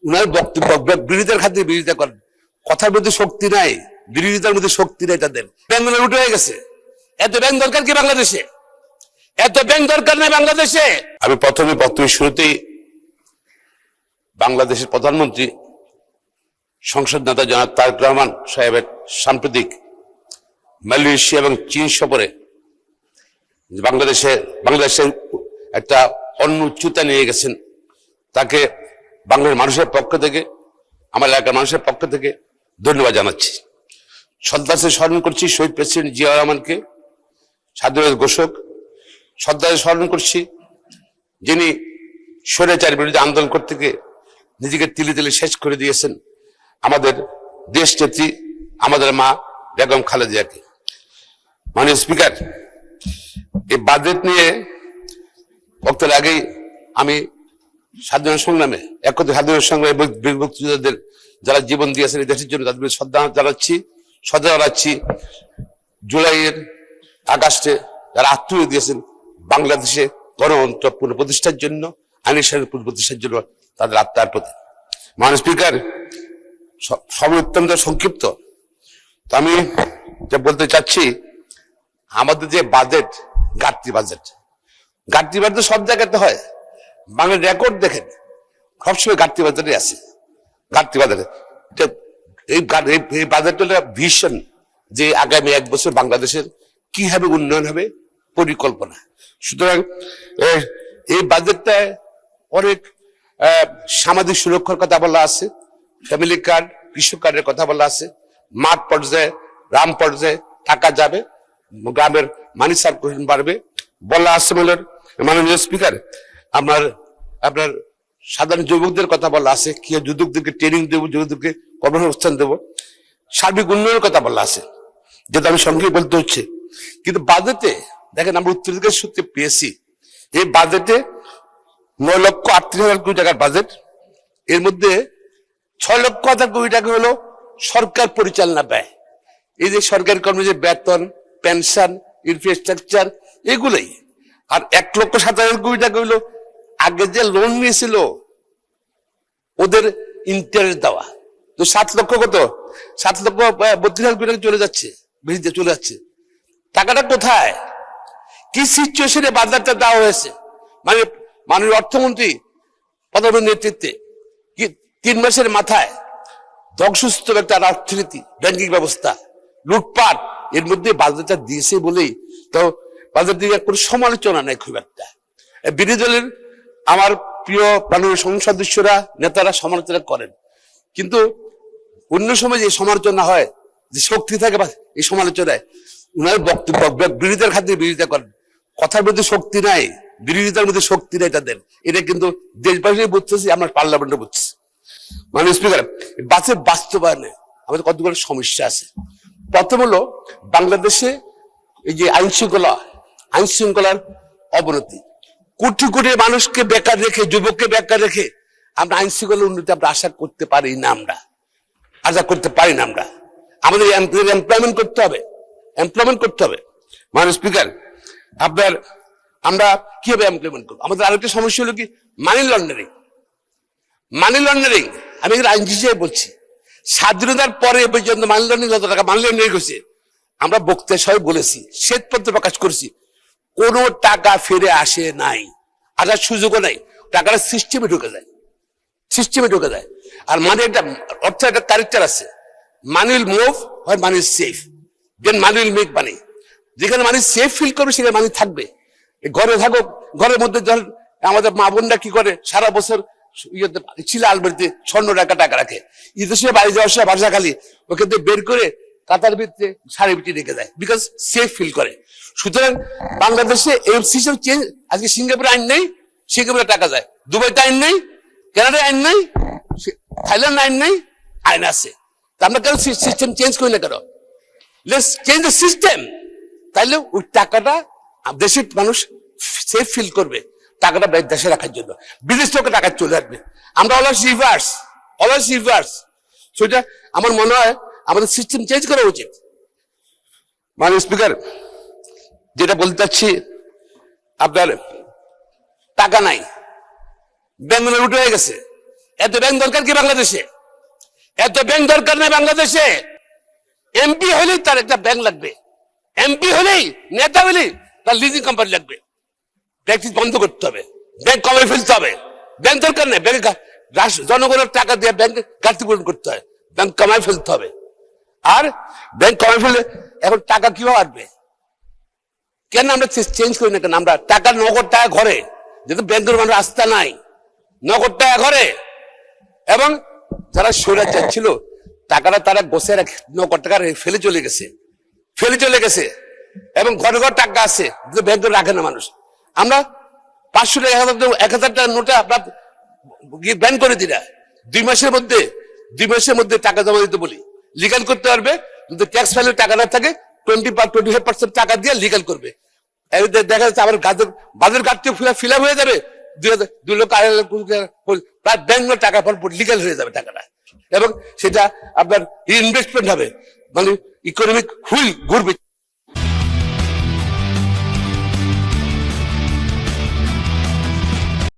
উনার বক্তব্য বিরোধিতার খাতিরে বিরোধিতা করেন, কথার মধ্যে শক্তি নাই, বিরোধিতার মধ্যে শক্তি নাই তাদের। ব্যাংক উঠে হয়ে গেছে। এত ব্যাংক দরকার কি বাংলাদেশে? এত ব্যাংক দরকার নেই বাংলাদেশে। আমি প্রথমে বক্তব্যের শুরুতেই বাংলাদেশের প্রধানমন্ত্রী সংসদ নেতা জনাব তারেক রহমান সাহেবের সাম্প্রতিক মালয়েশিয়া এবং চীন সফরে বাংলাদেশের একটা অন্য উচ্চতা নিয়ে গেছেন, তাকে বাংলাদেশের মানুষের পক্ষ থেকে, আমার এলাকার মানুষের পক্ষ থেকে ধন্যবাদ জানাচ্ছি। শ্রদ্ধার স্মরণ করছি শহীদ প্রেসিডেন্ট জিয়াউর রহমানকে, স্বাধীনতা ঘোষক। শ্রদ্ধার স্মরণ করছি যিনি স্বৈরাচারের বিরুদ্ধে আন্দোলন করতে গিয়ে নিজেকে তিলে তিলে শেষ করে দিয়েছেন, আমাদের দেশ নেত্রী, আমাদের মা বেগম খালেদা জিয়াকে। মাননীয় স্পিকার, এই বাজেট নিয়ে বক্তব্যের আগেই আমি স্বাধীনতা সংগ্রামে স্বাধীনতা সংগ্রামে বীর যারা জীবন দিয়েছেন এই দেশের জন্য তাদের শ্রদ্ধা জানাচ্ছি। জুলাইয়ের আগস্টে যারা আত্মীয় দিয়েছেন বাংলাদেশে গণতন্ত্র পুনঃপ্রতিষ্ঠার জন্য, আইনের শাসন পুনঃপ্রতিষ্ঠার জন্য তাদের আত্মার প্রতি। মাননীয় স্পিকার, সময় অত্যন্ত সংক্ষিপ্ত, তো আমি যা বলতে চাচ্ছি, আমাদের যে বাজেট ঘাটতি বাজেট সব জায়গাতে হয়। বাংলার রেকর্ড দেখেন, সবসময় ঘাটতি বাজেটে আছে। ঘাটতি বাজেটে এই বাজেট হলো ভিশন, যে আগামী 1 বছর বাংলাদেশের কিভাবে উন্নয়ন হবে, পরিকল্পনা। সুতরাং এই বাজেটটায় অনেক সামাজিক সুরক্ষার কথা বলা আছে, ফ্যামিলি কার্ড, কৃষক কার্ডের কথা বলা আছে, মাঠ পর্যায়ে, গ্রাম পর্যায়ে টাকা যাবে, গ্রামের মানি সার্কুলেশন বাড়বে বলা আছে। মাননীয় স্পিকার, আপনার সাধারণ যুবকদের কথা বলা আছে, কি যুবকদেরকে ট্রেনিং দেবো, যুবকদেরকে কর্মসংস্থান দেবো, সার্বিক উন্নয়নের কথা বলা আছে, যেটা আমি সঙ্গে বলতে হচ্ছে। কিন্তু বাজেটে দেখেন, আমরা উত্তরাধিকার সূত্রে পেয়েছি, এই বাজেটে 9,38,000 কোটি টাকার বাজেট, এর মধ্যে 6,00,000 কোটি টাকা হলো সরকার পরিচালনা ব্যয়। এই যে সরকারি কর্মচারীর বেতন, পেনশন, ইনফ্রাস্ট্রাকচার, এগুলোই। আর 1,07,000 কোটি টাকা হলো আগে যে লোন নিয়েছিল ওদের ইন্টারেস্ট দেওয়া। তো 7,32,000 কোটি টাকা চলে যাচ্ছে। টাকাটা কোথায়, কি সিচুয়েশনে বাজারটা দেওয়া হয়েছে? মানে মাননীয় অর্থমন্ত্রী প্রধানমন্ত্রীর নেতৃত্বে 3 মাসের মাথায় ধ্বংসস্তূপ একটা অর্থনীতি, ব্যাংকিং ব্যবস্থা, লুটপাট, এর মধ্যে বাজেটটা দিয়েছে বলেই তো বাজেট দিয়ে কোনো সমালোচনা নেই খুব একটা। বিরোধী দলের আমার প্রিয় মাননীয় সংসদ সদস্যরা, নেতারা সমালোচনা করেন, কিন্তু অন্য সময় যে সমালোচনা হয়, যে শক্তি থাকে এই সমালোচনায়, উনার বক্তব্য বিরোধিতার খাতিরে বিরোধিতা করেন, কথার মধ্যে শক্তি নাই, বিরোধিতার মধ্যে শক্তি নাই তাদের। এটা কিন্তু দেশবাসী বুঝতেছি, আমরা পার্লামেন্টে বুঝছি। মাননীয় স্পিকার, বাজেট বাস্তবায়নে আমাদের কতগুলো সমস্যা আছে। প্রথম হলো বাংলাদেশে এই যে আইন শৃঙ্খলার অবনতি। কোটি কোটি মানুষকে বেকার রেখে, যুবককে বেকার রেখে আমরা আইন শৃঙ্খলার উন্নতি আমরা আশা করতে পারি না। আমাদের এমপ্লয়মেন্ট করতে হবে। মাননীয় স্পিকার, আমরা কিভাবে এমপ্লয়মেন্ট করবো? আমাদের আরেকটা সমস্যা হলো কি, মানি লন্ডারিং। আমি আইন হিসেবে বলছি, স্বাধীনতার পরে পর্যন্ত মানি লন্ডারিং যত টাকা মানি লন্ডারিং হয়েছে, আমরা বক্তৃতা সবাই বলেছি, শ্বেতপত্র প্রকাশ করেছি, কোনো টাকা ফিরে আসে নাই, আসার সুযোগও নাই। টাকাটা সিস্টেমে ঢুকে যায়। আর মানে একটা অর্থ একটা ক্যারেক্টার আছে, মানি উইল মুভ হয় money is safe, then money will make money. যেখানে মানি সেফ ফিল করবে সেখানে মানি থাকবে। ঘরে থাকো, ঘরের মধ্যে আমাদের মা বোনরা কি করে, সারা বছর ছিল আলমারিতে স্বর্ণ টাকা রাখে, ঈদের সময় বাড়ি যাওয়ার সময় বাসা খালি ওকে বের করে কাতার ভিতরে শাড়ি বিটি রেখে দেয়, বিকজ সেফ ফিল করে। সুতরাং বাংলাদেশে এই সিস্টেম চেঞ্জ। আজকে সিঙ্গাপুরে আইন নেই, সিঙ্গাপুরে টাকা যায়, দুবাইতে আইন নেই, কানাডায় আইন নেই, থাইল্যান্ড আইন নেই, আইন আছে। আমরা কেন সিস্টেম চেঞ্জ করি না কেন? Let's change the system. তাইলে ওই টাকাটা দেশের মানুষ সেফ ফিল করবে, টাকাটা দেশে রাখার জন্য। বিদেশ থেকে টাকা চলে আসবে। আমরা অলওয়েজ রিভার্স। সেটা আমার মনে হয় আমাদের সিস্টেম চেঞ্জ করা উচিত। মাননীয় স্পিকার, যেটা বলতে চাচ্ছি, আপনার টাকা নাই, ব্যাংক উঠে হয়ে গেছে। এত ব্যাংক দরকার কি বাংলাদেশে? এত ব্যাংক দরকার নেই বাংলাদেশে। এমপি হলেই তার একটা ব্যাংক লাগবে, এমপি হলেই নেতা হলেই তার লিজিং কোম্পানি লাগবে। ব্যাংক বন্ধ করতে হবে, ব্যাংক কমে ফেলতে হবে। ব্যাংক দরকার নেই, ব্যাংক জনগণের টাকা দিয়ে ব্যাংক ঘাটতি পূরণ করতে হয়, ব্যাংক কমায় ফেলতে হবে। আর ব্যাংক কমে ফেলে এখন টাকা কিভাবে আসবে? কেন আমরা চেঞ্জ করি না? কেন আমরা টাকা নগদ টাকা ঘরে, যেহেতু ব্যাংকের মানুষ আস্থা নাই, নগদ টাকা ঘরে। এবং যারা স্বৈরাচার ছিল টাকাটা তারা বসে রাখে, নগদ টাকা ফেলে চলে গেছে এবং ঘরে ঘর টাকা আছে, ব্যাংকে রাখে না মানুষ। আমরা 500 টাকা 1000 টাকার নোটে আপনার ব্যান করে দিলা 2 মাসের মধ্যে টাকা জমা দিতে বলি, লিগাল করতে পারবে। যদি ট্যাক্স ফাইলে টাকা না থাকে 25% টাকা দিয়ে লিগাল করবে। দেখা যাচ্ছে আবার বাজার ঘাটতি ফিল আপ হয়ে যাবে, 2 লক্ষ 2.5 লাখ প্রায় ব্যাংক টাকা লিগাল হয়ে যাবে টাকাটা, এবং সেটা আপনার ইনভেস্টমেন্ট হবে, মানে ইকোনমিক হুইল ঘুরবে।